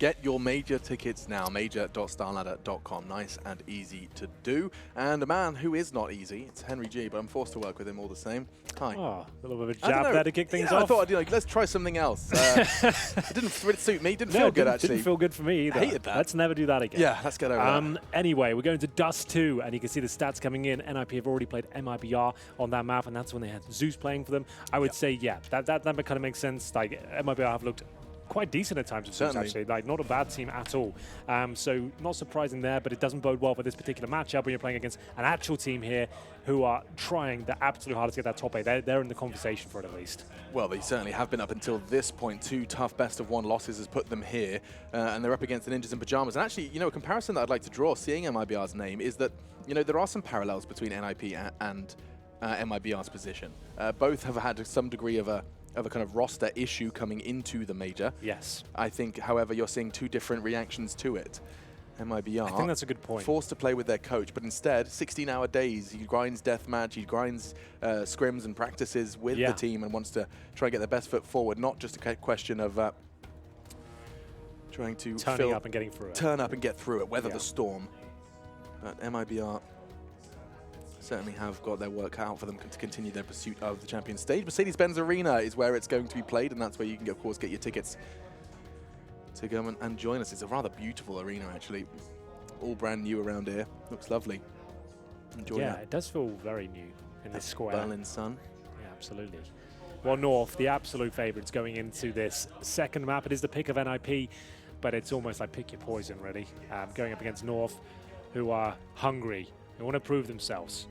Get your major tickets now, major.starladder.com. Nice and easy to do. And a man who is not easy, it's Henry G, but I'm forced to work with him all the same. Hi. Oh, a little bit of a jab there to kick things off. I thought, let's try something else. It didn't really suit me. Didn't feel good, actually. Didn't feel good for me either. I hated that. Let's never do that again. Yeah, let's get over that. Anyway, we're going to Dust2, and you can see the stats coming in. NiP have already played MIBR on that map, and that's when they had Zeus playing for them. I would say, yeah, that kind of makes sense. Like, MIBR have looked quite decent at times with Zeus, actually. Like, not a bad team at all. So not surprising there, but it doesn't bode well for this particular matchup when you're playing against an actual team here who are trying their absolute hardest to get that top 8. They're in the conversation for it, at least. Well, they certainly have been up until this point. 2 tough best-of-1 losses has put them here, and they're up against the Ninjas in Pajamas. And actually, a comparison that I'd like to draw, seeing MIBR's name, is that, there are some parallels between NiP and MIBR's position. Both have had some degree of a kind of roster issue coming into the major. Yes. I think, however, you're seeing 2 different reactions to it. MIBR, I think that's a good point. Forced to play with their coach, but instead, 16-hour days. He grinds deathmatch, he grinds scrims and practices with the team and wants to try and get their best foot forward, not just a question of trying to turn up and getting through it. Turn up and get through it, weather the storm. But MIBR certainly have got their work cut out for them to continue their pursuit of the champion stage. Mercedes-Benz Arena is where it's going to be played, and that's where you can, of course, get your tickets to go and join us. It's a rather beautiful arena, actually. All brand new around here. Looks lovely. Enjoy that. It does feel very new in this square. Berlin sun. Yeah, absolutely. Well, North, the absolute favourites going into this second map. It is the pick of NiP, but it's almost like pick your poison, really. Going up against North, who are hungry. They want to prove themselves,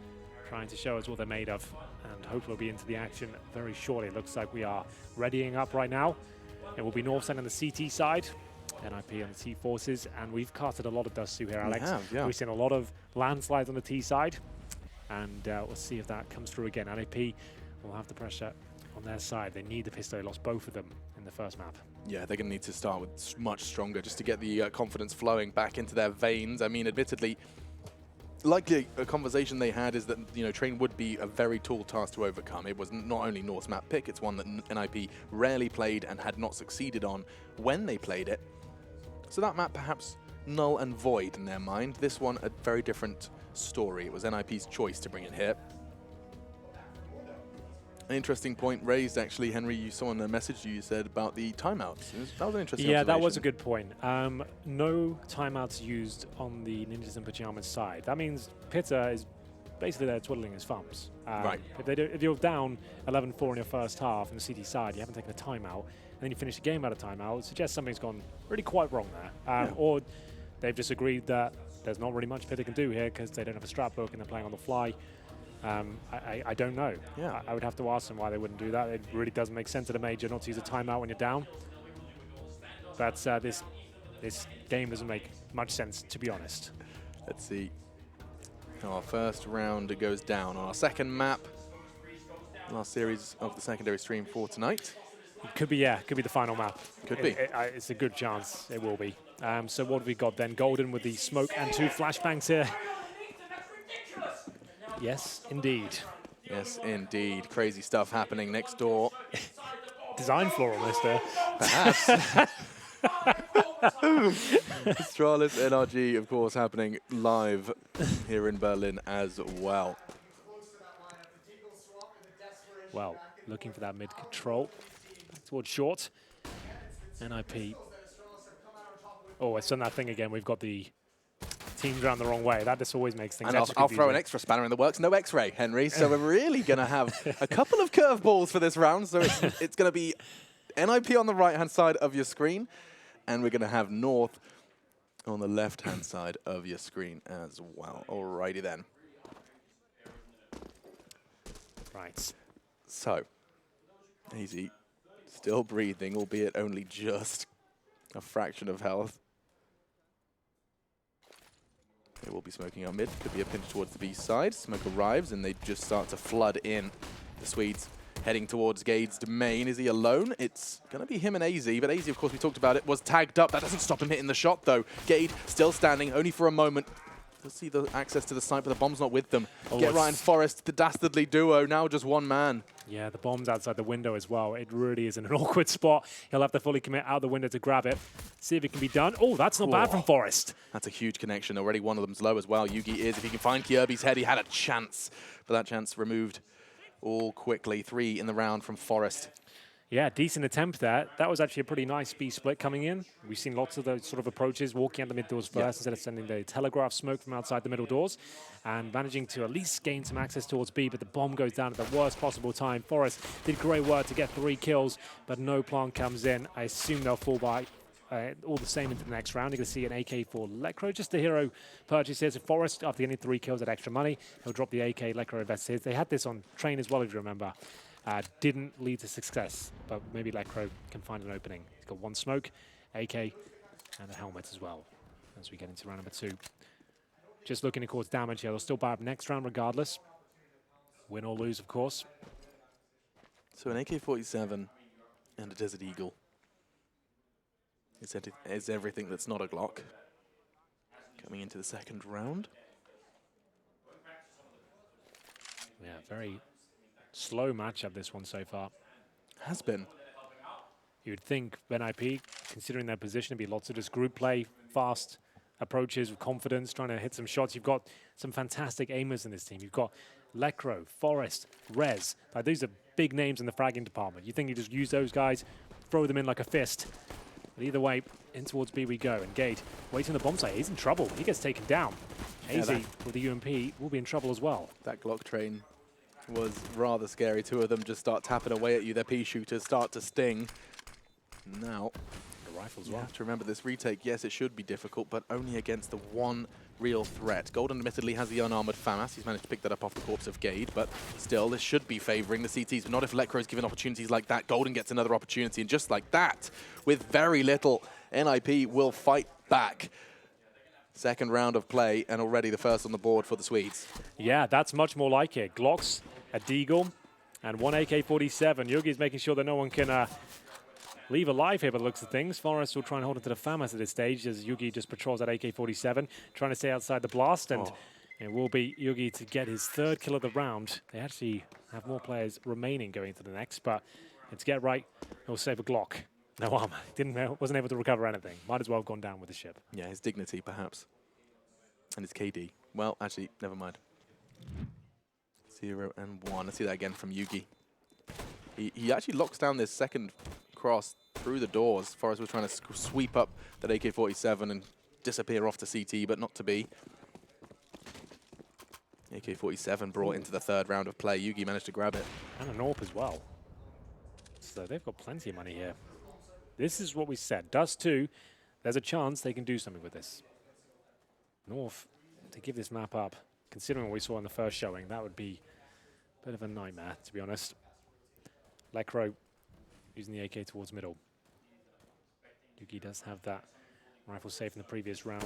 trying to show us what they're made of, and hopefully we'll be into the action very shortly. It looks like we are readying up right now. It will be North side on the CT side, NiP on the T forces, and we've casted a lot of Dust2 here, Alex. We've seen a lot of landslides on the T side, and we'll see if that comes through again. NiP will have the pressure on their side. They need the pistol. They lost both of them in the first map. Yeah, they're going to need to start with much stronger just to get the confidence flowing back into their veins. I mean, admittedly, likely a conversation they had is that, Train would be a very tall task to overcome. It was not only North's map pick, it's one that NiP rarely played and had not succeeded on when they played it. So that map perhaps null and void in their mind. This one, a very different story. It was NiP's choice to bring it here. An interesting point raised, actually, Henry. You saw in the message you said about the timeouts. That was an interesting observation. That was a good point. No timeouts used on the Ninjas in Pajamas side. That means Pitta is basically there twiddling his thumbs. Right. If you're down 11-4 in your first half on the CT side, you haven't taken a timeout, and then you finish the game out of timeout, it suggests something's gone really quite wrong there. Or they've just agreed that there's not really much Pitta can do here because they don't have a strap book and they're playing on the fly. I don't know. I would have to ask them why they wouldn't do that. It really doesn't make sense at a major not to use a timeout when you're down. But this game doesn't make much sense, to be honest. Let's see. Our first round goes down on our second map. Last series of the secondary stream for tonight. It could be the final map. Could be. It's a good chance it will be. So what have we got then? Golden with the smoke and 2 flashbangs here. Yes, indeed. Yes, indeed. Crazy stuff happening next door. Design flaw almost there. Perhaps. Astralis NRG, of course, happening live here in Berlin as well. Well, looking for that mid control. Back towards short. NiP. Oh, it's done that thing again. We've got the teams around the wrong way. That just always makes things extra confusing. I'll throw an extra spanner in the works. No X-ray, Henry. So we're really going to have a couple of curveballs for this round. So it's going to be NiP on the right-hand side of your screen, and we're going to have North on the left-hand side of your screen as well. Alrighty then. Right. So, Easy, still breathing, albeit only just a fraction of health. They will be smoking out mid. Could be a pinch towards the B side. Smoke arrives, and they just start to flood in. The Swedes heading towards Gade's domain. Is he alone? It's going to be him and AZ, but AZ, of course, we talked about it, was tagged up. That doesn't stop him hitting the shot, though. Gade still standing, only for a moment. They'll see the access to the site, but the bomb's not with them. Oh, Get right in Forest, the dastardly duo, now just one man. Yeah, the bomb's outside the window as well. It really is in an awkward spot. He'll have to fully commit out the window to grab it. See if it can be done. Oh, that's not bad from Forest. That's a huge connection. Already one of them's low as well. Yugi is. If he can find Kirby's head, he had a chance. But that chance removed all quickly. 3 in the round from Forest. Yeah, decent attempt there. That was actually a pretty nice B split coming in. We've seen lots of those sort of approaches, walking out the mid doors first instead of sending the telegraph smoke from outside the middle doors, and managing to at least gain some access towards B, but the bomb goes down at the worst possible time. Forest did great work to get 3 kills, but no plant comes in. I assume they'll fall by all the same into the next round. You're going to see an AK for Lekro, just a hero purchase here. So Forest, after getting 3 kills at extra money, he'll drop the AK. Lekro invests his. They had this on train as well, if you remember. Didn't lead to success, but maybe Lekro can find an opening. He's got 1 smoke, AK, and a helmet as well as we get into round number 2. Just looking towards damage here. They'll still buy up next round regardless. Win or lose, of course. So an AK-47 and a Desert Eagle is everything that's not a Glock. Coming into the second round. Yeah, very slow matchup, this one so far. Has been. You'd think NiP, considering their position, it'd be lots of just group play, fast approaches with confidence, trying to hit some shots. You've got some fantastic aimers in this team. You've got Lekro, Forest, Rez. Like, these are big names in the fragging department. You think you just use those guys, throw them in like a fist. But either way, in towards B we go. And Gate, waiting on the bomb site. He's in trouble. He gets taken down. AZ with the UMP will be in trouble as well. That Glock train was rather scary. 2 of them just start tapping away at you. Their pea shooters start to sting. Now, The rifles you well. have to remember this retake. Yes, it should be difficult, but only against the one real threat. Golden admittedly has the unarmored FAMAS. He's managed to pick that up off the corpse of Gade, but still, this should be favoring the CTs, but not if Lekro is given opportunities like that. Golden gets another opportunity, and just like that, with very little, NiP will fight back. Second round of play, and already the first on the board for the Swedes. Yeah, that's much more like it. Glocks, a Deagle, and 1 AK-47. Yugi's making sure that no one can leave alive here by the looks of things. Forest will try and hold it to the FAMAS at this stage as Yugi just patrols that AK-47, trying to stay outside the blast, and it will be Yugi to get his 3rd kill of the round. They actually have more players remaining going to the next, but it's get right. He'll save a Glock. No armor. Wasn't able to recover anything. Might as well have gone down with the ship. Yeah, his dignity, perhaps. And his KD. Well, actually, never mind. 0 and 1. Let's see that again from Yugi. He actually locks down this second cross through the doors. Forrest was trying to sweep up that AK-47 and disappear off to CT, but not to be. AK-47 brought into the 3rd round of play. Yugi managed to grab it. And a Norp as well. So they've got plenty of money here. This is what we said. Dust2, there's a chance they can do something with this. North, to give this map up, considering what we saw in the first showing, that would be a bit of a nightmare, to be honest. Lekro using the AK towards middle. Yugi does have that rifle safe in the previous round.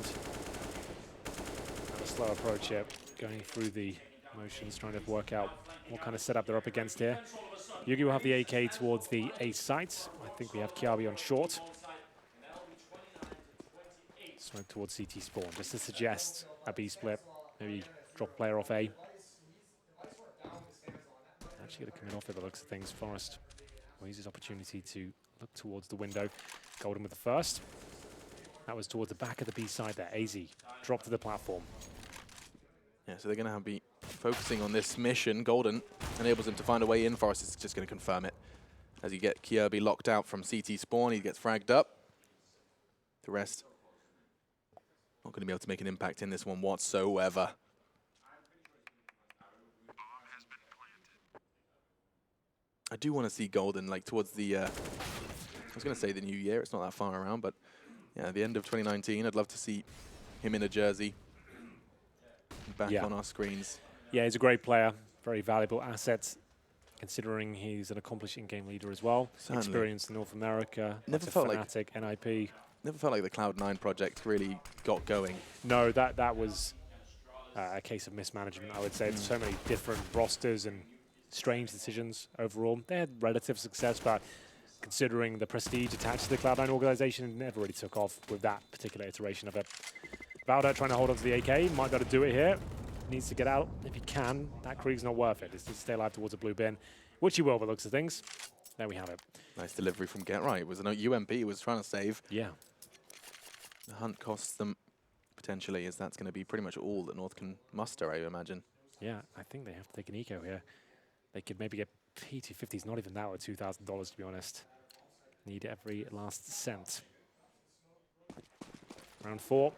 Have a slow approach here, going through the motions, trying to work out what kind of setup they're up against here. Yugi will have the AK towards the A site. I think we have Kiabi on short. Smoke towards CT spawn, just to suggest a B split. Maybe drop player off A. Actually going to come in off it by the looks of things. Forest will use his opportunity to look towards the window. Golden with the first. That was towards the back of the B side there. AZ dropped to the platform. Yeah, so they're going to be focusing on this mission. Golden enables him to find a way in. Forrest is just going to confirm it. As you get Kirby locked out from CT spawn, he gets fragged up. The rest not going to be able to make an impact in this one whatsoever. I do want to see Golden like towards the, I was going to say the new year, it's not that far around, but yeah, the end of 2019, I'd love to see him in a jersey back on our screens. Yeah, he's a great player, very valuable asset, considering he's an accomplished in-game leader as well. Certainly. Experience in North America, Never felt fanatic, like NiP. Never felt like the Cloud9 project really got going. No, that was a case of mismanagement, I would say. There's so many different rosters and strange decisions overall. They had relative success, but considering the prestige attached to the Cloud9 organization, it never really took off with that particular iteration of it. Valda trying to hold on to the AK. Might be able to do it here. Needs to get out if he can. That Krieg's not worth it. It's to stay alive towards a blue bin, which he will by the looks of things. There we have it. Nice delivery from Get Right. It was an UMP he was trying to save. Yeah. The hunt costs them potentially, as that's going to be pretty much all that North can muster, I imagine. Yeah, I think they have to take an eco here. They could maybe get P250s, not even that, with $2,000 to be honest. Need every last cent. Round 4,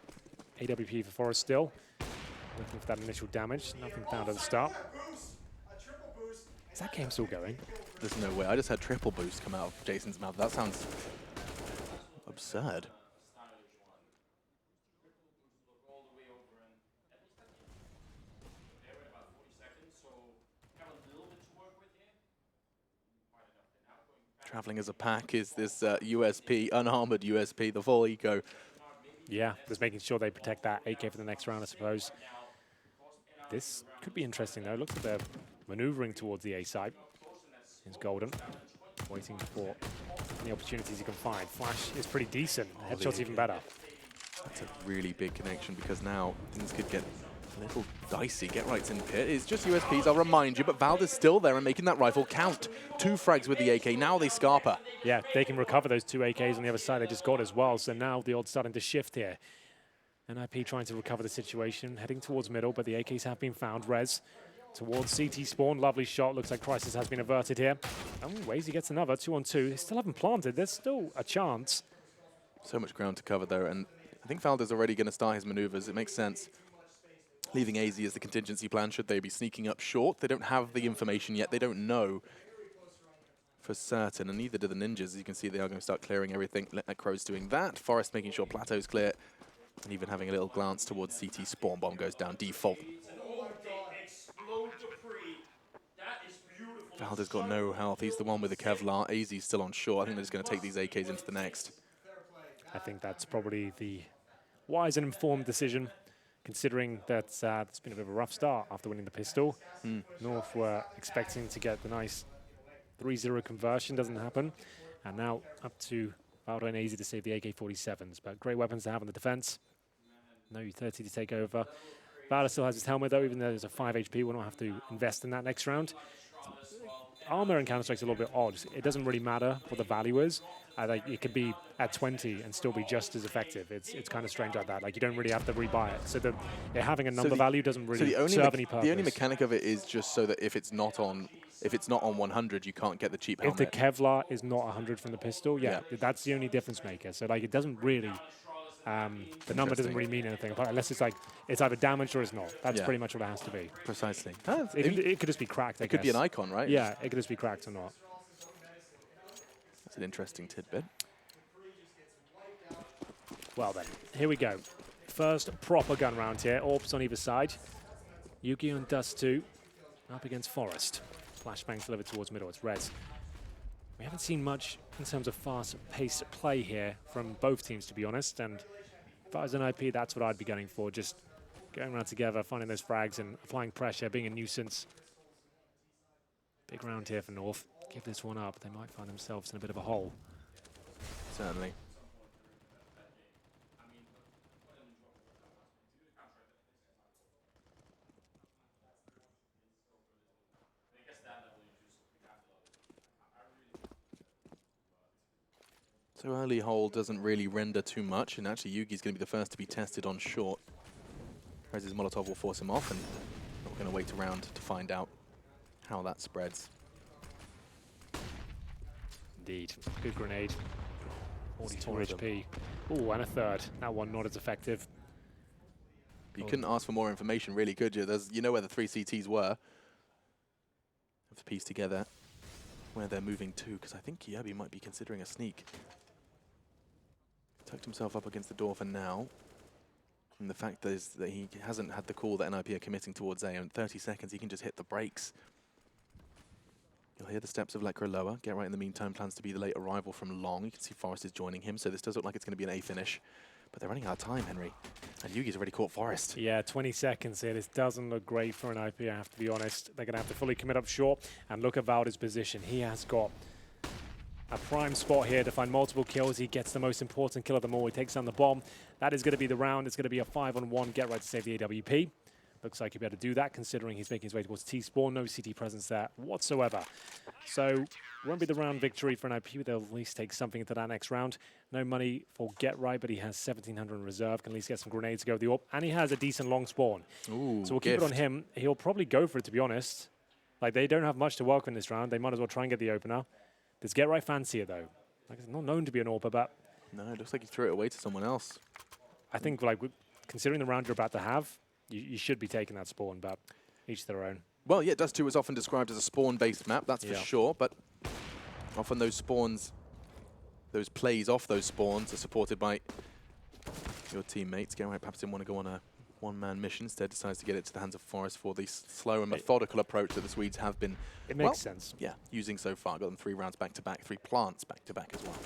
AWP for Forest still. Looking for that initial damage. Nothing found at the start. Is that game still going? There's no way. I just had triple boost come out of Jason's mouth. That sounds absurd. Traveling as a pack is this USP, unarmored USP, the full eco. Yeah, just making sure they protect that AK for the next round, I suppose. This could be interesting, though. Looks like they're maneuvering towards the A side. Here's Golden, waiting for any opportunities he can find. Flash is pretty decent. Headshot's even better. That's a really big connection because now things could get a little dicey. Get Right's in pit. It's just USPs, I'll remind you, but Valda's still there and making that rifle count. 2 frags with the AK. Now they Scarper. Yeah, they can recover those 2 AKs on the other side they just got as well. So now the odds starting to shift here. NiP trying to recover the situation, heading towards middle, but the AKs have been found. Rez towards CT spawn. Lovely shot. Looks like crisis has been averted here. Oh, Wazy gets another 2-on-2. They still haven't planted. There's still a chance. So much ground to cover there, and I think Valda's already going to start his maneuvers. It makes sense. Leaving AZ as the contingency plan should they be sneaking up short. They don't have the information yet. They don't know for certain, and neither do the ninjas. As you can see, they are going to start clearing everything. Crow's doing that. Forest making sure Plateau's clear, and even having a little glance towards CT. Spawn bomb goes down default. Valda's got no health. He's the one with the Kevlar. AZ's still on shore. I think they're just going to take these AKs into the next. I think that's probably the wise and informed decision, considering that it's been a bit of a rough start after winning the pistol. North were expecting to get the nice 3-0 conversion. Doesn't happen. And now up to Valda and AZ to save the AK-47s. But great weapons to have in the defense. No U30 to take over. Valda still has his helmet, though, even though there's a 5 HP. We'll not have to invest in that next round. Armor in Counter-Strike's a little bit odd. It doesn't really matter what the value is. Like it could be at 20 and still be just as effective. It's kind of strange like that. Like you don't really have to rebuy it. So having a number value doesn't really serve any purpose. The only mechanic of it is just so that if it's not on 100, you can't get the cheap helmet. If the Kevlar is not 100 from the pistol, yeah, that's the only difference maker. So like it doesn't really, the number doesn't really mean anything unless it's like it's either damaged or it's not. That's pretty much what it has to be. Precisely. It could just be cracked. It could be an icon, right? Yeah, it could just be cracked or not. That's an interesting tidbit. Well then, here we go. First proper gun round here. Orbs on either side. Yuki and Dust2 up against Forest. Flashbangs delivered towards middle. It's Reds. We haven't seen much in terms of fast-paced play here from both teams, to be honest. And if I was an NiP, that's what I'd be going for. Just going around together, finding those frags and applying pressure, being a nuisance. Big round here for North. Give this one up. They might find themselves in a bit of a hole. Certainly. So early hold doesn't really render too much, and actually Yugi's going to be the first to be tested on short. Rez's Molotov will force him off, and not going to wait around to find out how that spreads. Indeed. Good grenade. 42 HP. Ooh, and a third. That one not as effective. You couldn't ask for more information, really, could you? You know where the 3 CTs were. Have to piece together where they're moving to, because I think Kiyabi might be considering a sneak. Tucked himself up against the door for now. And the fact is that he hasn't had the call that NiP are committing towards A. In 30 seconds, he can just hit the brakes. You'll hear the steps of Lekra lower. Get Right in the meantime plans to be the late arrival from Long. You can see Forest is joining him, so this does look like it's going to be an A finish. But they're running out of time, Henry. And Yugi's already caught Forest. Yeah, 20 seconds here. This doesn't look great for an NiP, I have to be honest. They're going to have to fully commit up short. And look at Valda's position. He has got a prime spot here to find multiple kills. He gets the most important kill of them all. He takes down the bomb. That is going to be the round. It's going to be a 5-on-1 get right to save the AWP. Looks like he'll be able to do that, considering he's making his way towards T-spawn. No CT presence there whatsoever. So, won't be the round victory for NiP. They'll at least take something into that next round. No money for get right, but he has 1,700 in reserve. Can at least get some grenades to go with the AWP. And he has a decent long spawn. Ooh, so we'll keep it on him. He'll probably go for it, to be honest. Like, they don't have much to work in this round. They might as well try and get the opener. Does get right fancier, though? Like, it's not known to be an AWPer, but... No, it looks like he threw it away to someone else. I think, like, considering the round you're about to have, you should be taking that spawn, but each their own. Well, yeah, Dust2 is often described as a spawn-based map, that's for sure, but often those spawns, those plays off those spawns are supported by your teammates. Get-right perhaps didn't want to go on a one-man mission, instead decides to get it to the hands of Forest for the slow and methodical approach that the Swedes have been, it makes sense. Yeah, using so far. Got them 3 rounds back-to-back, 3 plants back-to-back as well.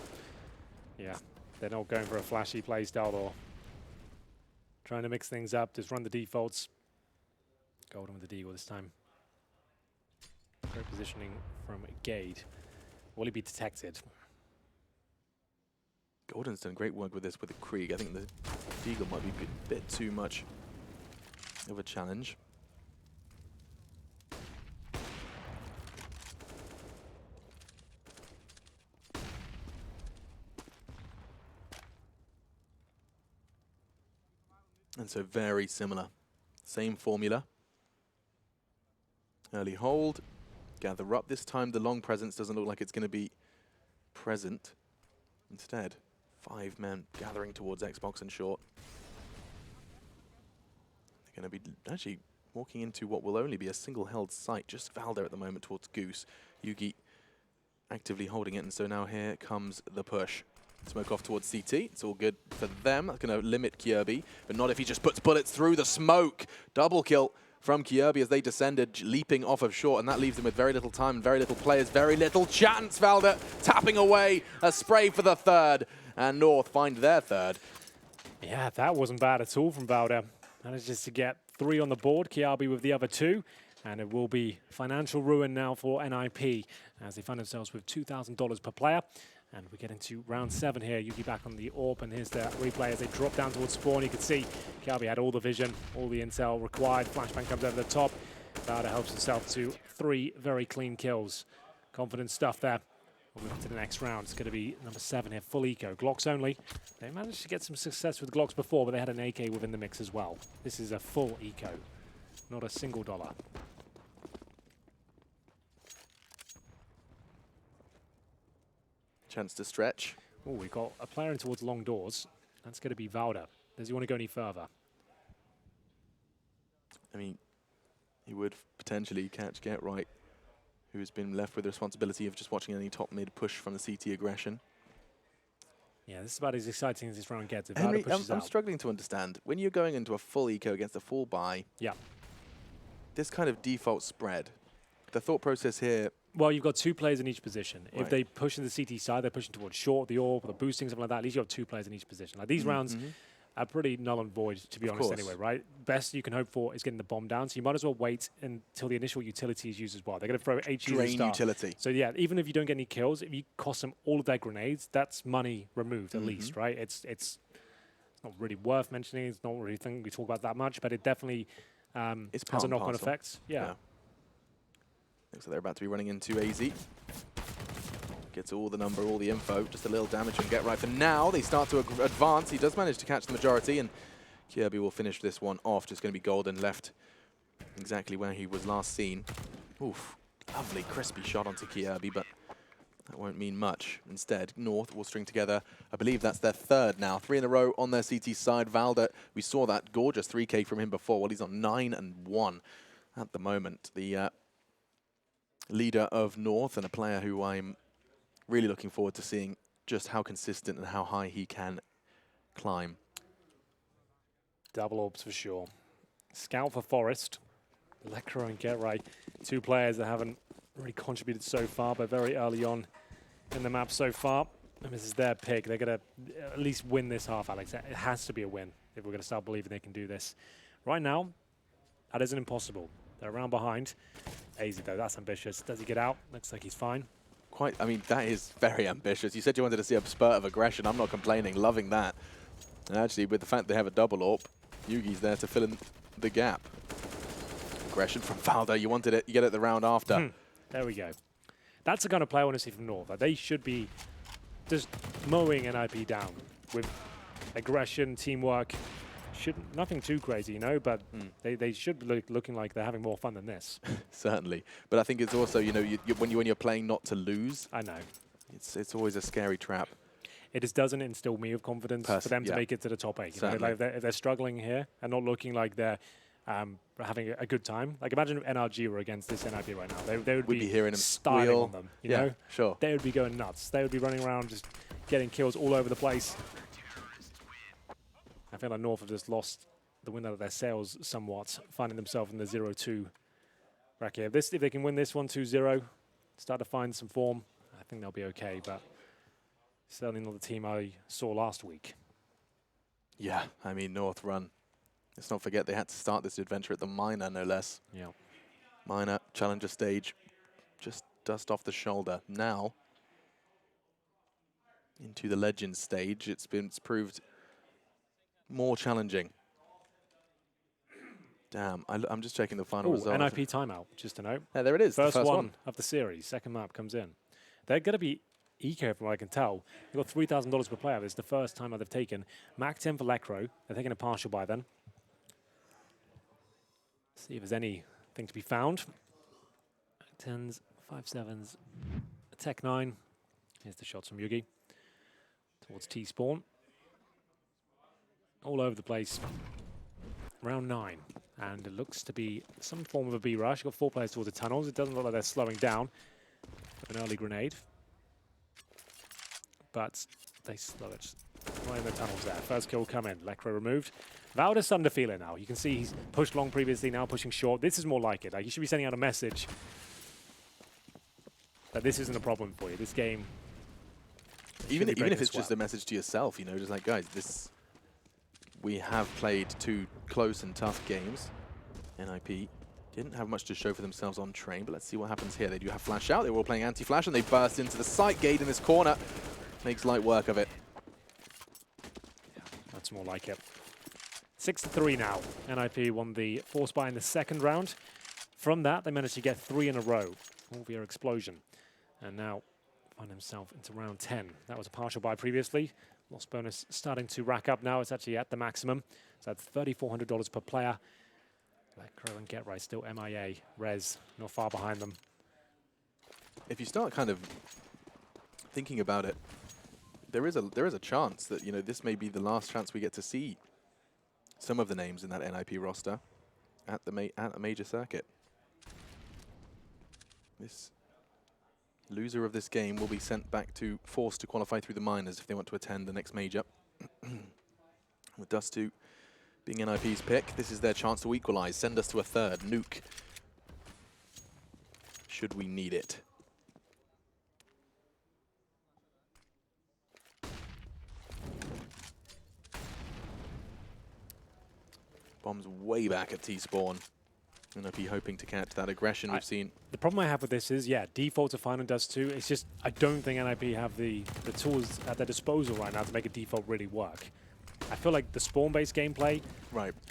Yeah, they're not going for a flashy play style or trying to mix things up, just run the defaults. Golden with the deagle this time. Great positioning from Gade. Will he be detected? Golden's done great work with this with the Krieg. I think the deagle might be a bit too much of a challenge. And so very similar. Same formula. Early hold, gather up. This time the long presence doesn't look like it's going to be present. Instead, 5 men gathering towards Xbox and short. They're going to be actually walking into what will only be a single held site. Just Valder at the moment towards Goose. Yugi actively holding it, and so now here comes the push. Smoke off towards CT. It's all good for them. That's going to limit Kjaerbye, but not if he just puts bullets through the smoke. Double kill from Kjaerbye as they descended, leaping off of short, and that leaves them with very little time, very little players, very little chance. Valder tapping away a spray for the 3rd, and North find their 3rd. Yeah, that wasn't bad at all from Valder. Manages to get 3 on the board, Kjaerbye with the other 2. And it will be financial ruin now for NiP as they find themselves with $2,000 per player. And we get into round 7 here. Yugi back on the AWP, and here's the replay as they drop down towards spawn. You can see Kjaerbye had all the vision, all the intel required. Flashbang comes over the top. Valder helps himself to 3 very clean kills. Confident stuff there. We'll move to the next round. It's going to be number 7 here, full eco. Glocks only. They managed to get some success with Glocks before, but they had an AK within the mix as well. This is a full eco, not a single dollar. Chance to stretch. Oh, we've got a player in towards long doors. That's going to be Valder. Does he want to go any further? I mean, he would potentially catch Get Right, who's been left with the responsibility of just watching any top mid push from the CT aggression. Yeah, this is about as exciting as this round gets. If Henry, pushes I'm out. struggling to understand. When you're going into a full eco against a full buy, this kind of default spread, the thought process here... Well, you've got 2 players in each position. Right. If they push in the CT side, they're pushing towards short, the AWP, the boosting, something like that. At least you have 2 players in each position. Like these rounds are pretty null and void, to be honest, anyway, right? Best you can hope for is getting the bomb down, so you might as well wait until the initial utility is used as well. They're going to throw HUs Drain utility. So yeah, even if you don't get any kills, if you cost them all of their grenades, that's money removed at least, right? It's not really worth mentioning. It's not really a thing we talk about that much, but it definitely has a knock-on effect. Yeah. Looks like they're about to be running into AZ. Gets all the number, all the info, just a little damage from Get Right. For now, they start to advance. He does manage to catch the majority, and Kjaerbye will finish this one off. Just going to be Golden left exactly where he was last seen. Oof, lovely crispy shot onto Kjaerbye, but that won't mean much. Instead, North will string together, I believe that's their 3rd now. 3 in a row on their CT side. Valder, we saw that gorgeous 3K from him before. Well, he's on 9-1 at the moment. The leader of North, and a player who I'm really looking forward to seeing just how consistent and how high he can climb. Double orbs for sure. Scout for Forest. Lecro and Get Right. 2 players that haven't really contributed so far, but very early on in the map so far. And this is their pick. They're going to at least win this half, Alex. It has to be a win if we're going to start believing they can do this. Right now, that isn't impossible. They're around behind. AZ, though, that's ambitious. Does he get out? Looks like he's fine. quite, I mean, that is very ambitious. You said you wanted to see a spurt of aggression. I'm not complaining, loving that. And actually, with the fact they have a double AWP, Yugi's there to fill in the gap. Aggression from Valda. You wanted it, you get it the round after. There we go. That's the kind of play I want to see from North. They should be just mowing NiP down with aggression, teamwork. Nothing too crazy, you know, but they should be looking like they're having more fun than this. Certainly. But I think it's also, you know, when you're playing not to lose, I know. It's always a scary trap. It just doesn't instill me with confidence for them to make it to the top 8. You know, like if they're struggling here and not looking like they're having a good time. Like imagine if NRG were against this NiP right now. They would be hearing styling on them. You know? Sure. They would be going nuts. They would be running around just getting kills all over the place. I feel like North have just lost the wind out of their sails somewhat, finding themselves in the 0-2 bracket. If they can win this one 2-0, start to find some form, I think they'll be okay, but certainly not the team I saw last week. Yeah, I mean, North run. Let's not forget they had to start this adventure at the minor, no less. Yeah. Minor, challenger stage, just dust off the shoulder. Now, into the Legends stage, it's proved more challenging. Damn, I'm just checking the final result. NiP timeout, just to note. Yeah, there it is. First one of the series, second map comes in. They're going to be eco from what I can tell. They've got $3,000 per player. This is the first time that they've taken. Mac 10 for Lecro. They're taking a partial buy then. See if there's anything to be found. 10s, 5-7s, Tech 9. Here's the shots from Yugi. Towards T-spawn. All over the place. Round 9. And it looks to be some form of a B-rush. Got 4 players towards the tunnels. It doesn't look like they're slowing down. An early grenade. But they slow it right in the tunnels there. First kill come in. Lecro removed. Valda's under feeling now. You can see he's pushed long previously, now pushing short. This is more like it. Like, you should be sending out a message that this isn't a problem for you. This game... Even if it's just a message to yourself, you know, just like, guys, we have played 2 close and tough games. NiP didn't have much to show for themselves on train, but let's see what happens here. They do have flash out. They were all playing anti-flash, and they burst into the site gate in this corner. Makes light work of it. Yeah, that's more like it. 6-3 now. NiP won the force buy in the second round. From that, they managed to get 3 in a row, all via explosion. And now find himself into round 10. That was a partial buy previously. Loss bonus starting to rack up now. It's actually at the maximum. So that's $3,400 per player. Lecro and Get Right still MIA. Rez not far behind them. If you start kind of thinking about it, there is a chance that, you know, this may be the last chance we get to see some of the names in that NiP roster at the major circuit. This loser of this game will be sent back to forced to qualify through the minors if they want to attend the next major. With Dust2 being NiP's pick, this is their chance to equalize, send us to a third, nuke. Should we need it. Bombs way back at T-spawn. NiP hoping to catch that aggression we've seen. The problem I have with this is, yeah, default to final Dust2. It's just, I don't think NiP have the tools at their disposal right now to make a default really work. I feel like the spawn-based gameplay,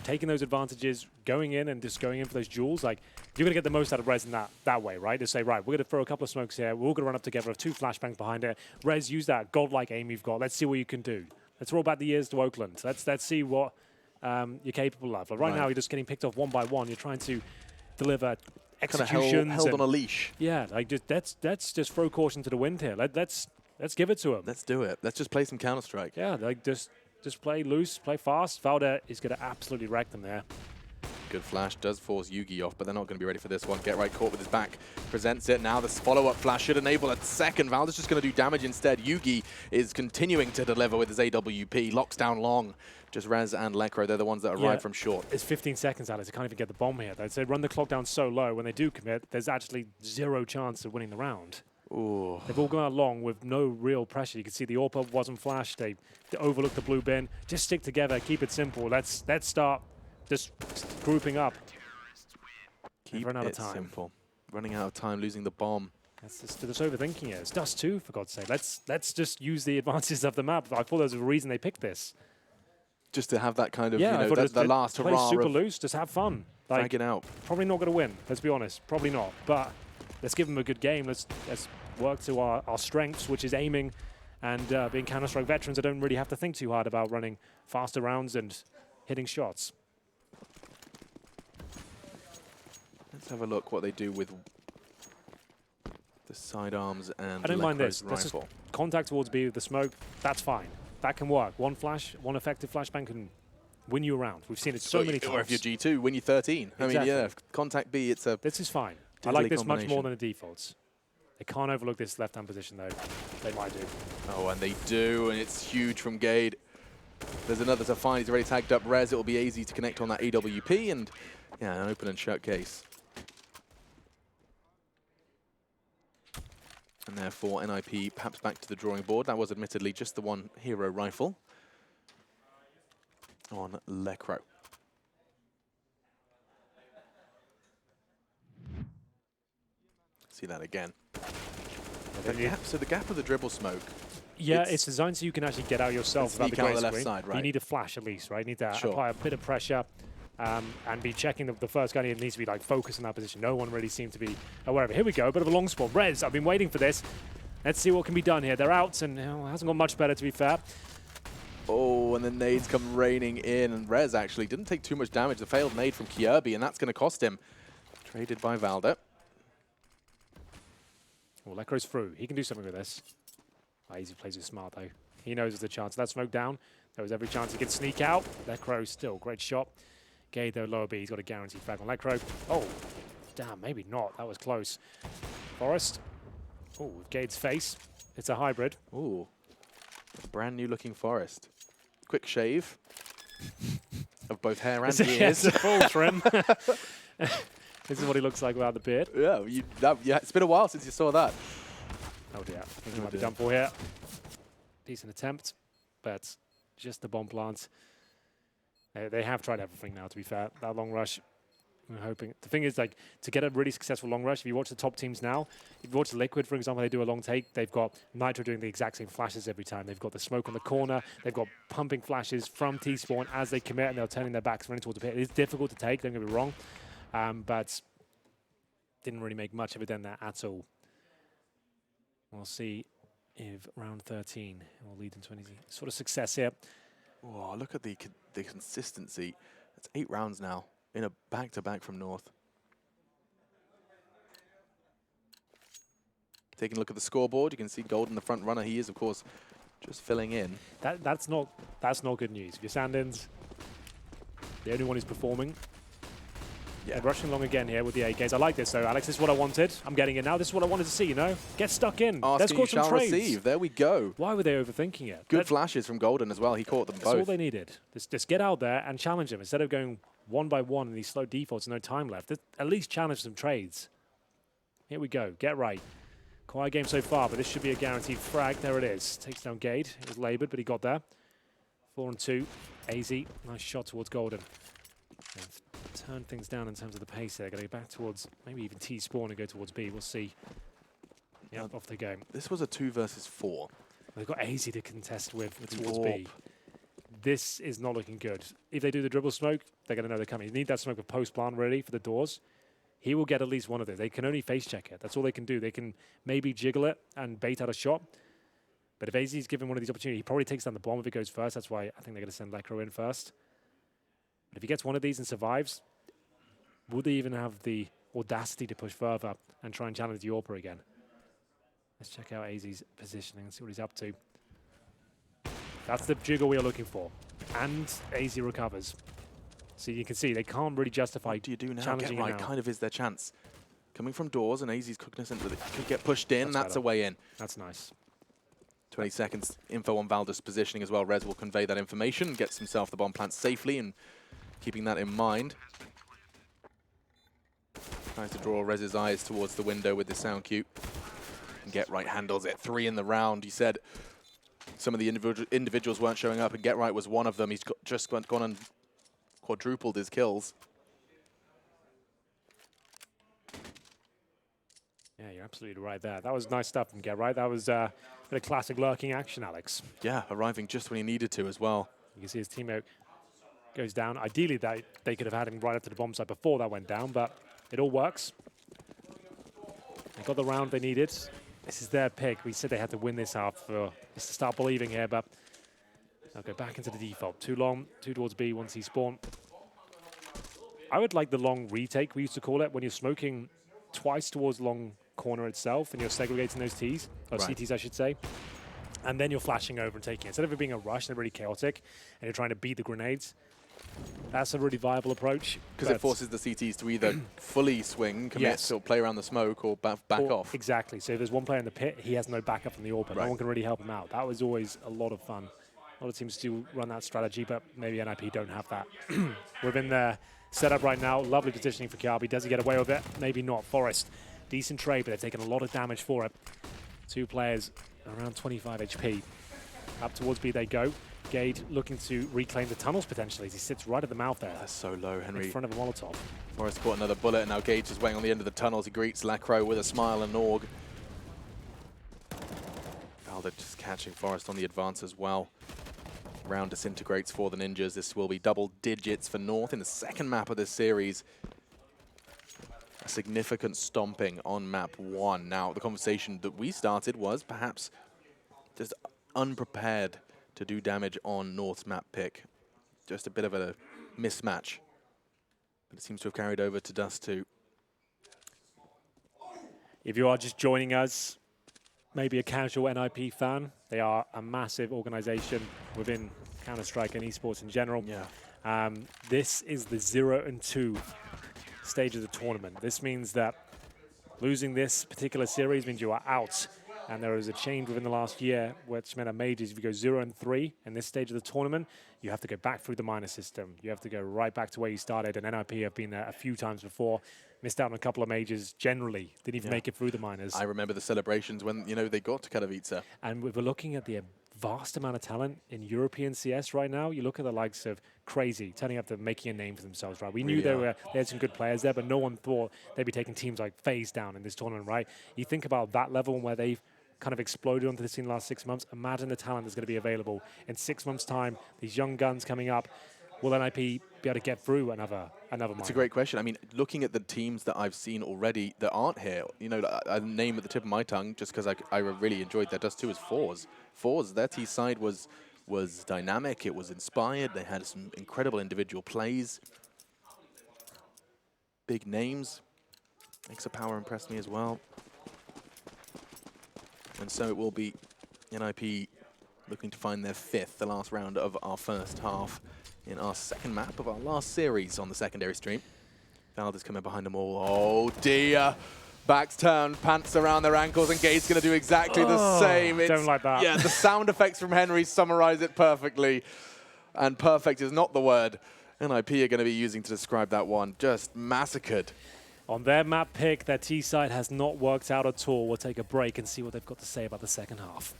taking those advantages, going in for those duels, like, you're going to get the most out of Rez in that way, right? To say, right, we're going to throw a couple of smokes here, we're all going to run up together with 2 flashbangs behind it. Rez, use that godlike aim you've got. Let's see what you can do. Let's roll back the years to Oakland. Let's see what you're capable of. Like right now, you're just getting picked off one by one. You're trying to deliver executions. Kind of held on a leash. Yeah, like let's just throw caution to the wind here. Let's give it to him. Let's do it. Let's just play some Counter-Strike. Yeah, like just play loose, play fast. Valda is going to absolutely wreck them there. Good flash does force Yugi off, but they're not going to be ready for this one. Get Right caught with his back, presents it. Now this follow-up flash should enable a second. Valda's just going to do damage instead. Yugi is continuing to deliver with his AWP. Locks down long. Just Rez and Lecro, they're the ones that arrive from short. It's 15 seconds, Alex. They can't even get the bomb here. They'd say run the clock down so low. When they do commit, there's actually 0 chance of winning the round. Ooh. They've all gone along with no real pressure. You can see the AWP wasn't flashed. They overlooked the blue bin. Just stick together. Keep it simple. Let's start just grouping up. Keep it simple. Running out of time, losing the bomb. That's just overthinking it. It's Dust2, for God's sake. Let's just use the advantages of the map. I thought there was a reason they picked this. Just to have that kind of, Yeah, you know, the last play hurrah super of loose, just have fun. Like, fragging out. probably not going to win, let's be honest. Probably not. But let's give them a good game. Let's work to our strengths, which is aiming. And being Counter-Strike veterans, I don't really have to think too hard about running faster rounds and hitting shots. Let's have a look what they do with the sidearms and I don't mind Lecro's this. This is rifle. contact towards B with the smoke. That's fine. That can work. One flash, one effective flashbang can win you around. We've seen it so many times. Or if you're G2, win you 13. Exactly. I mean, yeah, contact B, it's a... This is fine. I deadly like this much more combination. than the defaults. They can't overlook this left-hand position, though. They might do. Oh, and they do, and it's huge from Gade. There's another to find. He's already tagged up Rez. It'll be easy to connect on that AWP, and yeah, an open and shut case. And therefore, NiP perhaps back to the drawing board. That was admittedly just the one hero rifle on Lecro. See that again. So the gap of the dribble smoke. Yeah, it's designed so you can actually get out yourself without the sneak out guy the left screen. side, right. You need a flash at least, right? You need to Sure. apply a bit of pressure and be checking the first guy needs to be like focused in that position. No one really seemed to be aware of it. Here we go, a bit of a long spawn. Rez, I've been waiting for this. Let's see what can be done here. They're out, and it hasn't gone much better, to be fair. Oh, and the nades come raining in, and Rez actually didn't take too much damage. The failed nade from Kierby, and that's going to cost him. Traded by Valda. Well, Lecro's through. He can do something with this. Easy plays it smart, though. He knows there's a chance. That smoke down. There was every chance he could sneak out. Lecro still, great shot. Gade, though, lower B. He's got a guaranteed frag on Lecro. Oh, damn, maybe not. That was close. Forest. Oh, with Gade's face. It's a hybrid. Ooh, a brand new looking Forest. Quick shave of both hair and Yes, ears. a full trim. This is what he looks like without the beard. Yeah, it's been a while since you saw that. Oh dear, I think he Oh might be dear. done for here. Decent attempt, but just the bomb plant. They have tried everything now, to be fair. That long rush, I'm hoping. The thing is, like, to get a really successful long rush, if you watch the top teams now, if you watch Liquid, for example, they do a long take, they've got Nitro doing the exact same flashes every time. They've got the smoke on the corner, they've got pumping flashes from T-spawn as they commit, and they're turning their backs running towards the pit. It is difficult to take, don't get me wrong, but didn't really make much of it then there at all. We'll see if round 13 will lead into any sort of success here. Oh, look at the consistency. It's 8 rounds now in a back-to-back from North. Taking a look at the scoreboard, you can see Golden, the front runner. He is, of course, just filling in. That's not good news. If you're Sandins, the only one who's performing. Yeah. And rushing along again here with the AKs. I like this though, Alex. This is what I wanted. I'm getting it now. This is what I wanted to see, you know? Get stuck in. Let's Asking you cause some shall trades. receive. There we go. Why were they overthinking it? Good flashes from Golden as well. He caught them That's all both. they needed. Just get out there and challenge them. Instead of going one by one in these slow defaults, no time left. At least challenge some trades. Here we go. Get right. Quiet game so far, but this should be a guaranteed frag. There it is. Takes down Gade. It was laboured, but he got there. 4 and 2. AZ. Nice shot towards Golden. Turn things down in terms of the pace there. Going to go back towards maybe even T-spawn and go towards B. We'll see. Yep, off they go. This was a 2 versus 4. They've got AZ to contest with towards B. This is not looking good. If they do the dribble smoke, they're going to know they're coming. You need that smoke of post-plant ready for the doors. He will get at least one of those. They can only face check it. That's all they can do. They can maybe jiggle it and bait out a shot. But if AZ is given one of these opportunities, he probably takes down the bomb if it goes first. That's why I think they're going to send Lecro in first. But if he gets one of these and survives, would they even have the audacity to push further and try and challenge the Orpa again? Let's check out AZ's positioning and see what he's up to. That's the jiggle we are looking for. And AZ recovers. So you can see they can't really justify What do you do now? challenging Get right him now. kind of is their chance. Coming from doors, and AZ's cognizant that it could get pushed in. That's That's better. a way in. That's nice. 20 seconds info on Valda's positioning as well. Rez will convey that information, gets himself the bomb plant safely, and keeping that in mind. Tries to draw Rez's eyes towards the window with the sound cue. And Get Right handles it. 3 in the round. He said some of the individuals weren't showing up, and Get Right was one of them. He's just gone and quadrupled his kills. Yeah, you're absolutely right there. That was nice stuff from Get, right? That was a bit of classic lurking action, Alex. Yeah, arriving just when he needed to as well. You can see his teammate goes down. Ideally, they could have had him right up to the bomb site before that went down, but it all works. They got the round they needed. This is their pick. We said they had to win this half for us to start believing here, but they'll go back into the default. Too long, two towards B once he spawned. I would like the long retake, we used to call it, when you're smoking twice towards long corner itself and you're segregating those Ts, or Right. CTs I should say, and then you're flashing over and taking it. Instead of it being a rush and really chaotic, and you're trying to beat the grenades, that's a really viable approach. Because it forces the CTs to either fully swing, commit, Yes. or play around the smoke, or back off. Exactly. So if there's one player in the pit, he has no backup from the AWP. Right. No one can really help him out. That was always a lot of fun. A lot of teams do run that strategy, but maybe NiP don't have that. Within their setup right now, lovely positioning for Kiabi. Does he get away with it? Maybe not. Forest, decent trade, but they're taking a lot of damage for it. Two players around 25 HP. Up towards B they go. Gade looking to reclaim the tunnels potentially as he sits right at the mouth there. That's so low, Henry. In front of a Molotov. Forrest caught another bullet, and now Gage is waiting on the end of the tunnels. He greets Lacro with a smile and Org. Valda just catching Forrest on the advance as well. Round disintegrates for the Ninjas. This will be double digits for North in the second map of this series. A significant stomping on map 1. Now, the conversation that we started was perhaps just unprepared to do damage on North's map pick. Just a bit of a mismatch. But it seems to have carried over to Dust2. If you are just joining us, maybe a casual NiP fan, they are a massive organization within Counter-Strike and esports in general. Yeah. This is the 0 and 2 stage of the tournament. This means that losing this particular series means you are out. And there was a change within the last year, which meant at majors, if you go 0 and 3 in this stage of the tournament, you have to go back through the minor system. You have to go right back to where you started. And NiP have been there a few times before, missed out on a couple of majors generally, didn't even make it through the minors. I remember the celebrations when, you know, they got to Katowice. And we're looking at the vast amount of talent in European CS right now. You look at the likes of Crazy turning up to making a name for themselves, right? We knew they had some good players there, but no one thought they'd be taking teams like FaZe down in this tournament, right? You think about that level and where they've kind of exploded onto the scene in the last 6 months. Imagine the talent that's going to be available in 6 months' time. These young guns coming up. Will NiP be able to get through another minor? It's a great question. I mean, looking at the teams that I've seen already that aren't here, you know, a name at the tip of my tongue, just because I really enjoyed that Dust2 is FaZe. FaZe, their T side was dynamic. It was inspired. They had some incredible individual plays. Big names. Extra Power impressed me as well. And so it will be NiP looking to find their 5th, the last round of our first half in our second map of our last series on the secondary stream. Valda's coming behind them all. Oh dear. Backs turned, pants around their ankles, and Gate's going to do exactly the same. Don't like that. Yeah, the sound effects from Henry summarize it perfectly. And perfect is not the word NiP are going to be using to describe that one. Just massacred. On their map pick, their T side has not worked out at all. We'll take a break and see what they've got to say about the second half.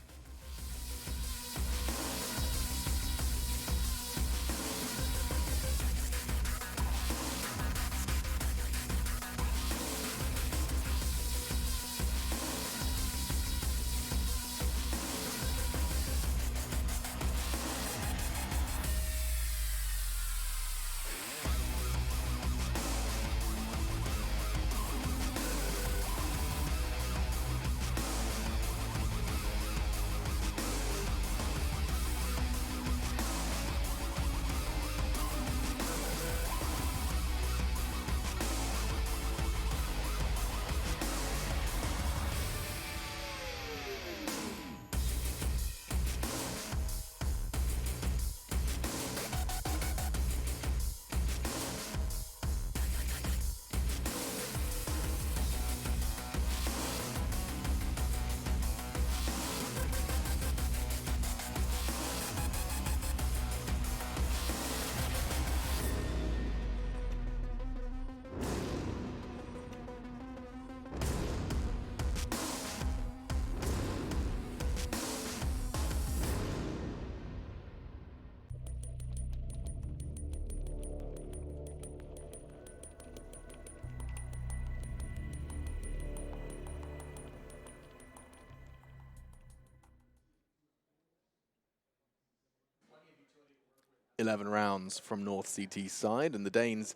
11 rounds from North CT's side, and the Danes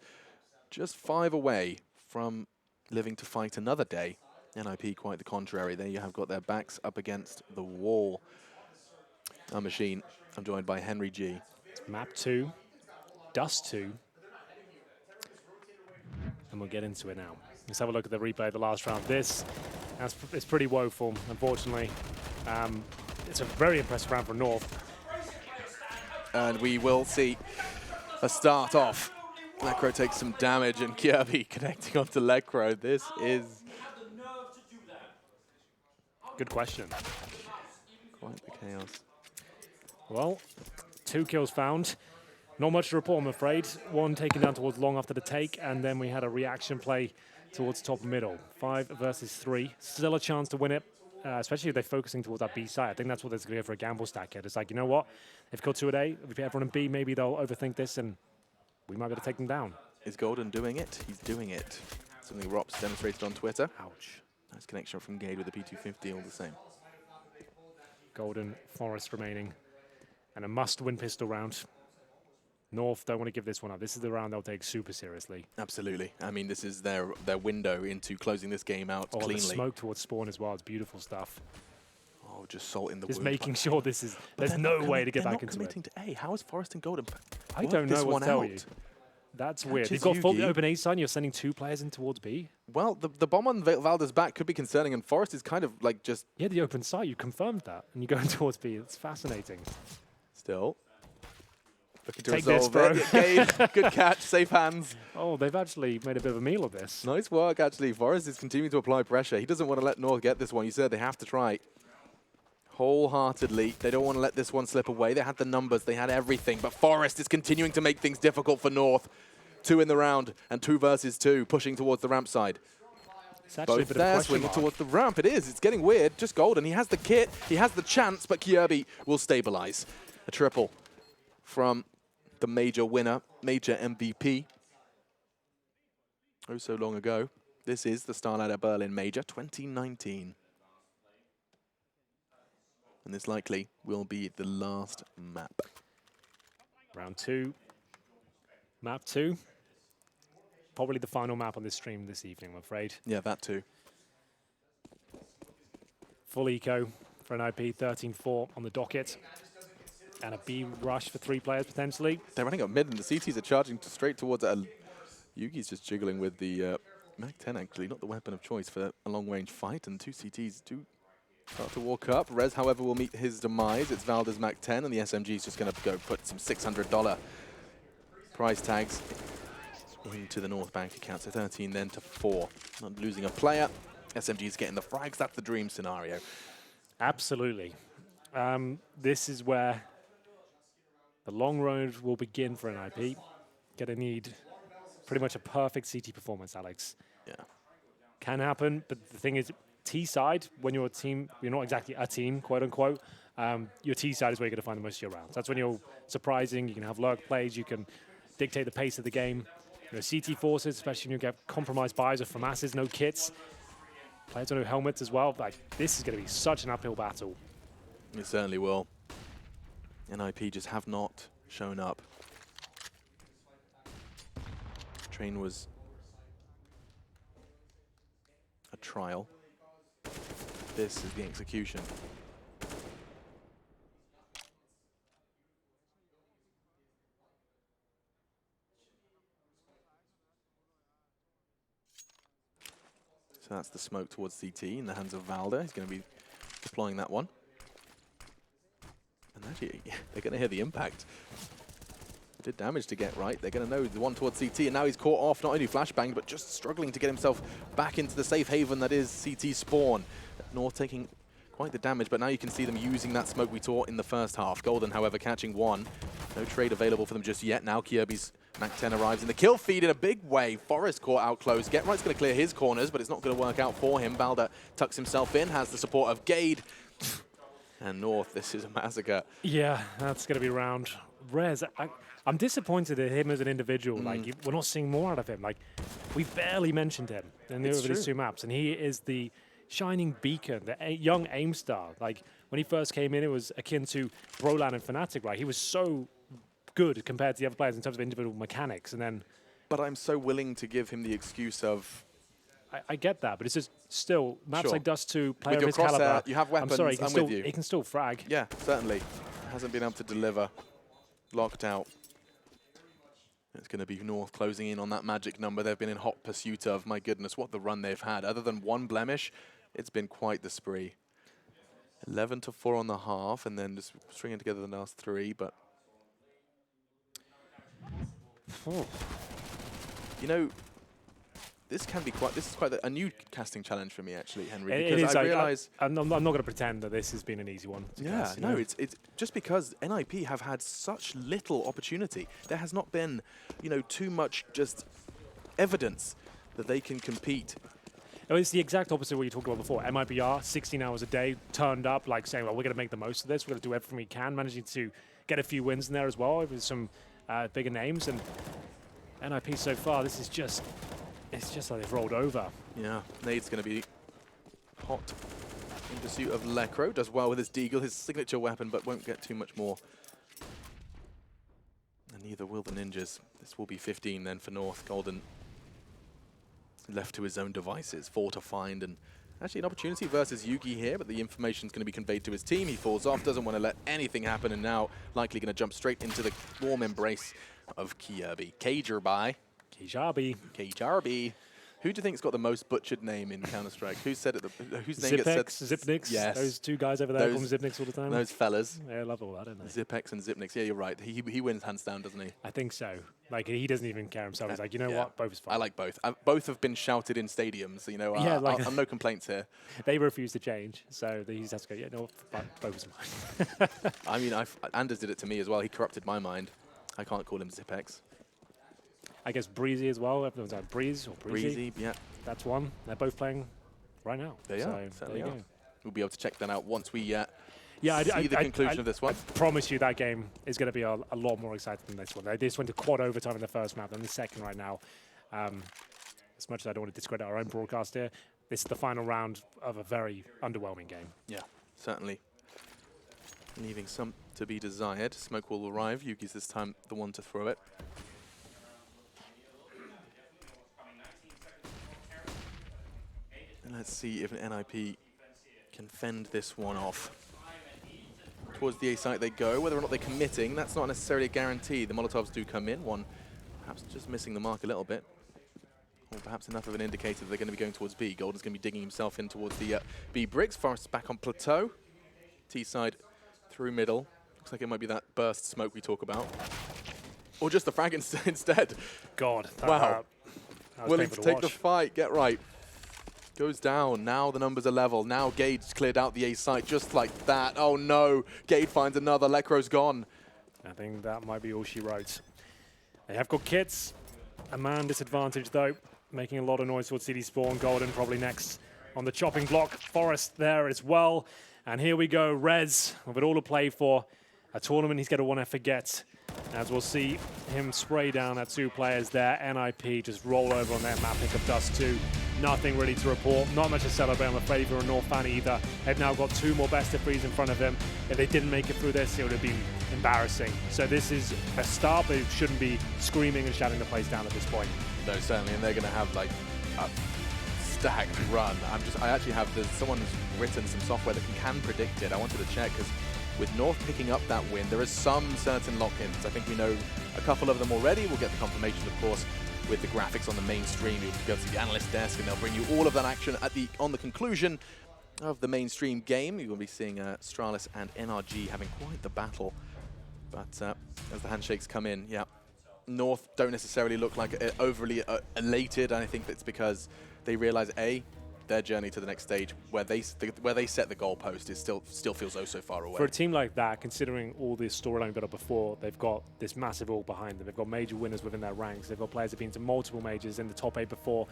just 5 away from living to fight another day. NiP quite the contrary. They have got their backs up against the wall. I'm Machine. I'm joined by Henry G. Map 2, Dust2. And we'll get into it now. Let's have a look at the replay of the last round. It's pretty woeful, unfortunately. It's a very impressive round for North. And we will see a start off. Lecro takes some damage, and Kirby connecting onto Lecro. This is... Good question. quite the chaos. Well, 2 kills found. Not much to report, I'm afraid. 1 taken down towards long after the take, and then we had a reaction play towards top middle. 5 versus 3. Still a chance to win it, especially if they're focusing towards that B side. I think that's what there's going to go for a gamble stack here. It's like, you know what? They've killed 2 at A. If everyone in B, maybe they'll overthink this, and we might be able to take them down. Is Golden doing it? He's doing it. Something Rops demonstrated on Twitter. Ouch. Nice connection from Gade with the P250 all the same. Golden, Forest remaining, and a must-win pistol round. North don't want to give this one up. This is the round they'll take super seriously. Absolutely. I mean, this is their window into closing this game out cleanly. The smoke towards spawn as well. It's beautiful stuff. Oh, just salt in the wound. Just making sure this is... There's no way to get back into it. They're not committing to A. How is Forest and Golden... I don't know what to tell you. That's weird. You've got full open A side and you're sending 2 players in towards B. Well, the bomb on Valda's back could be concerning, and Forest is kind of like just... Yeah, the open side, you confirmed that, and you're going towards B. It's fascinating. Still. Looking to Take resolve this, bro. Gade, good catch, safe hands. Oh, they've actually made a bit of a meal of this. Nice work, actually. Forest is continuing to apply pressure. He doesn't want to let North get this one. You said they have to try wholeheartedly. They don't want to let this one slip away. They had the numbers, they had everything, but Forest is continuing to make things difficult for North. 2 in the round, and 2 versus 2, pushing towards the ramp side. It's actually Both there, swinging towards the ramp. It is. It's getting weird. Just Golden. He has the kit. He has the chance, but Kirby will stabilize. A triple from the Major winner, Major MVP. Oh, so long ago. This is the StarLadder Berlin Major 2019. And this likely will be the last map. Round 2. Map 2. Probably the final map on this stream this evening, I'm afraid. Yeah, that too. Full eco for an NiP, 13-4 on the docket. And a B rush for 3 players, potentially. They're running up mid, and the CTs are charging straight towards it. Yugi's just jiggling with the Mac-10, actually. Not the weapon of choice for a long-range fight, and 2 CTs do start to walk up. Rez, however, will meet his demise. It's Valda's Mac-10, and the SMG is just going to go put some $600 price tags into the North bank account. So 13 then to 4. Not losing a player. SMG's getting the frags. That's the dream scenario. Absolutely. This is where the long road will begin for an NiP. Gonna need pretty much a perfect CT performance, Alex. Yeah. Can happen, but the thing is, T side, when you're a team, you're not exactly a team, quote unquote. Your T side is where you're gonna find the most of your rounds. That's when you're surprising. You can have lurk plays. You can dictate the pace of the game. You know, CT forces, especially when you get compromised buys or FAMASs, no kits. Players don't have helmets as well. Like, this is going to be such an uphill battle. It certainly will. NiP just have not shown up. Train was a trial. This is the execution. So that's the smoke towards CT in the hands of Valda. He's going to be deploying that one. And actually, they're going to hear the impact. Did damage to get right. They're going to know the one towards CT, and now he's caught off, not only flashbang, but just struggling to get himself back into the safe haven that is CT spawn. North taking quite the damage, but now you can see them using that smoke we saw in the first half. Golden, however, catching 1. No trade available for them just yet. Now Kirby's Mac-10 arrives in the kill feed in a big way. Forest caught out close. Get Right's going to clear his corners, but it's not going to work out for him. Valda tucks himself in, has the support of Gade. And North, this is a massacre. Yeah, that's going to be round. Rez, I'm disappointed in him as an individual. Like, we're not seeing more out of him. Like, we barely mentioned him in the over these 2 maps, and he is the shining beacon, the young aim star. Like, when he first came in, it was akin to Brolan and Fnatic, right? He was so good compared to the other players in terms of individual mechanics. And then, But I'm so willing to give him the excuse of, I get that, but it's just still maps Sure. like Dust2, player with of your his caliber. crosshair, you have weapons, I'm sorry, I'm with you. he can still frag. Yeah, certainly. Hasn't been able to deliver. Locked out. It's going to be North closing in on that magic number they've been in hot pursuit of. My goodness, what the run they've had. Other than one blemish, it's been quite the spree. 11-4 on the half, and then just stringing together the last three, but... You know, this is quite a new casting challenge for me, actually, Henry, because I realise... I'm not going to pretend that this has been an easy one to cast, no, it's just because NiP have had such little opportunity. There has not been, you know, too much just evidence that they can compete. No, it's the exact opposite of what you talked about before. MIBR, 16 hours a day, turned up, like saying, well, we're going to make the most of this. We're going to do everything we can, managing to get a few wins in there as well with some bigger names. And NiP so far, this is just, it's just like they've rolled over. Yeah, Nade's going to be hot in pursuit of Lekro. Does well with his Deagle, his signature weapon, but won't get too much more. And neither will the Ninjas. This will be 15 then for North. Golden left to his own devices, 4 to find, and actually an opportunity versus Yugi here, but the information's going to be conveyed to his team. He falls off, doesn't want to let anything happen, and now likely going to jump straight into the warm embrace of Kiabi. Kajarbi. Who do you think's got the most butchered name in Counter-Strike? Who said it? Whose name gets said? Zipnix. Yes. Those two guys over there call them Zipnix all the time. Those fellas. Yeah, I love all that, don't they? Zipex and Zipnix. Yeah, you're right. He wins hands down, doesn't he? I think so. Like, he doesn't even care himself. He's like, you know what? Both is fine. I like both. Both have been shouted in stadiums. You know, Yeah, like I'm no complaints here. They refuse to change, so he just has to go, yeah, no, both is mine. I mean, Anders did it to me as well. He corrupted my mind. I can't call him Zipex. I guess Breezy as well. Everyone's like Breeze or Breezy. Yeah. That's one. They're both playing right now. They are. Certainly are. We'll be able to check that out once we see the conclusion of this one. I promise you that game is going to be a lot more exciting than this one. They just went to quad overtime in the first map and the second right now. As much as I don't want to discredit our own broadcast here, this is the final round of a very underwhelming game. Yeah, certainly. Leaving some to be desired. Smoke will arrive. Yugi's this time the one to throw it. And let's see if NiP can fend this one off. Towards the A site they go. Whether or not they're committing, that's not necessarily a guarantee. The Molotovs do come in. One perhaps just missing the mark a little bit. Or perhaps enough of an indicator that they're going to be going towards B. Golden's going to be digging himself in towards the B bricks. Forrest back on plateau. T side through middle. Looks like it might be that burst smoke we talk about. Or just the frag instead. God. Wow. Willing to take the fight. Get right. Goes down. Now the numbers are level. Now Gage cleared out the A site just like that. Oh no. Gage finds another. Lekro's gone. I think that might be all she wrote. They have got kits. A man disadvantage though. Making a lot of noise towards CD spawn. Golden probably next on the chopping block. Forrest there as well. And here we go. Rez with it all to play for. A tournament he's going to want to forget. As we'll see him spray down at 2 players there. NiP just roll over on that map pick of Dust2. Nothing really to report. Not much to celebrate, I'm afraid, for a North fan either. They've now got 2 more best of 3s in front of them. If they didn't make it through this, it would have been embarrassing. So this is a start, but it shouldn't be screaming and shouting the place down at this point. No, certainly, and they're going to have like a stacked run. I actually have someone's written some software that can predict it. I wanted to check because with North picking up that win, there is some certain lock-ins. I think we know a couple of them already. We'll get the confirmation, of course, with the graphics on the mainstream. You'll go to the analyst desk, and they'll bring you all of that action on the conclusion of the mainstream game. You're going to be seeing Stralis and NRG having quite the battle. But as the handshakes come in, yeah, North don't necessarily look like overly elated. And I think that's because they realize, A, their journey to the next stage, where they set the goalpost, is still feels oh so far away. For a team like that, considering all this storyline built up before, they've got this massive all behind them. They've got major winners within their ranks. They've got players who've been to multiple majors in the top 8 before.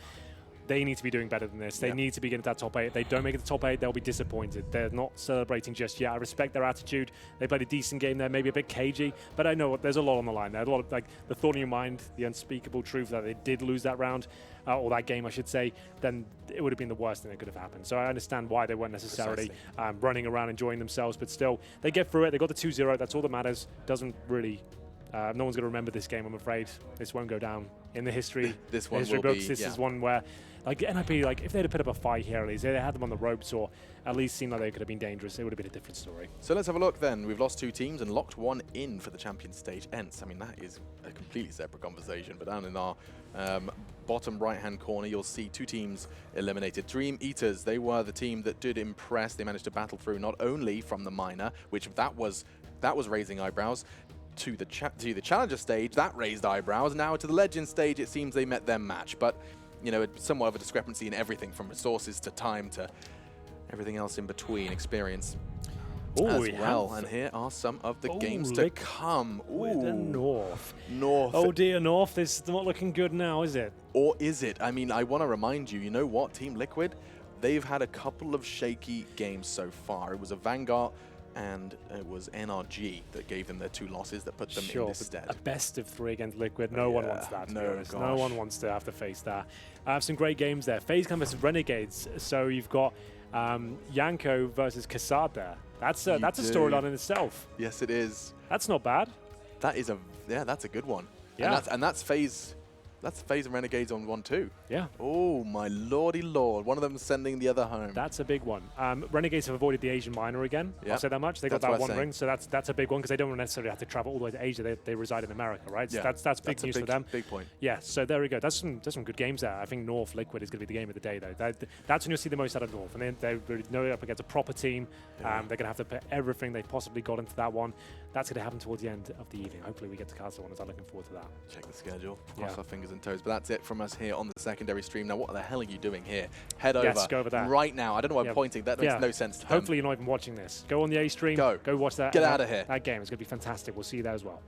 They need to be doing better than this. They need to be getting to that top 8. If they don't make it to the top 8, they'll be disappointed. They're not celebrating just yet. I respect their attitude. They played a decent game there, maybe a bit cagey, but I know there's a lot on the line there. A lot of, like, the thought in your mind, the unspeakable truth that they did lose that round, or that game, I should say, then it would have been the worst thing that could have happened. So I understand why they weren't necessarily running around enjoying themselves, but still, they get through it. They got the 2-0. That's all that matters. Doesn't really No one's going to remember this game, I'm afraid. This won't go down in the history. This one history will books. be, This yeah. is one where, like NiP, like if they'd have put up a fight here, at least they had them on the ropes, or at least seemed like they could have been dangerous, it would have been a different story. So let's have a look then. We've lost 2 teams and locked 1 in for the champion stage. Ents, I mean, that is a completely separate conversation, but down in our bottom right-hand corner, you'll see 2 teams eliminated. Dream Eaters, they were the team that did impress. They managed to battle through not only from the minor, which that was raising eyebrows, to the challenger stage, that raised eyebrows. Now to the legend stage, it seems they met their match, but you know, it's somewhat of a discrepancy in everything from resources to time to everything else in between, experience as well. And here are some of the games to come. With the North. North. Oh dear, North, this is not looking good now, is it? Or is it? I mean, I want to remind you, you know what, Team Liquid, they've had a couple of shaky games so far. It was a Vanguard and it was NRG that gave them their 2 losses that put them in this stead. A best of 3 against Liquid. No one wants that, to be honest. Gosh. No one wants to have to face that. Some great games there. FaZe Clan versus Renegades. So you've got Yanko versus Kassad there. That's a storyline in itself. Yes, it is. That's not bad. That is that's a good one. Yeah. And that's FaZe. That's FaZe and Renegades on 1-2. Yeah. Oh, my lordy lord. One of them sending the other home. That's a big one. Renegades have avoided the Asian minor again. Yep. I'll say that much. They got That's that what 1 I'm ring, so that's a big one because they don't necessarily have to travel all the way to Asia. They reside in America, right? Yeah. So that's big news for them. Big point. Yeah, so there we go. That's some good games there. I think North Liquid is going to be the game of the day, though. That's when you'll see the most out of North. And then they really know they're up against a proper team. Yeah. They're going to have to put everything they possibly got into that one. That's going to happen towards the end of the evening. Hopefully we get to cast one, as I'm looking forward to that. Check the schedule. Cross our fingers and toes. But that's it from us here on the secondary stream. Now, what the hell are you doing here? Head over, go over there right now. I don't know why I'm pointing. That makes no sense to them. Hopefully you're not even watching this. Go on the A stream. Go watch that. Get out of here. That game is going to be fantastic. We'll see you there as well.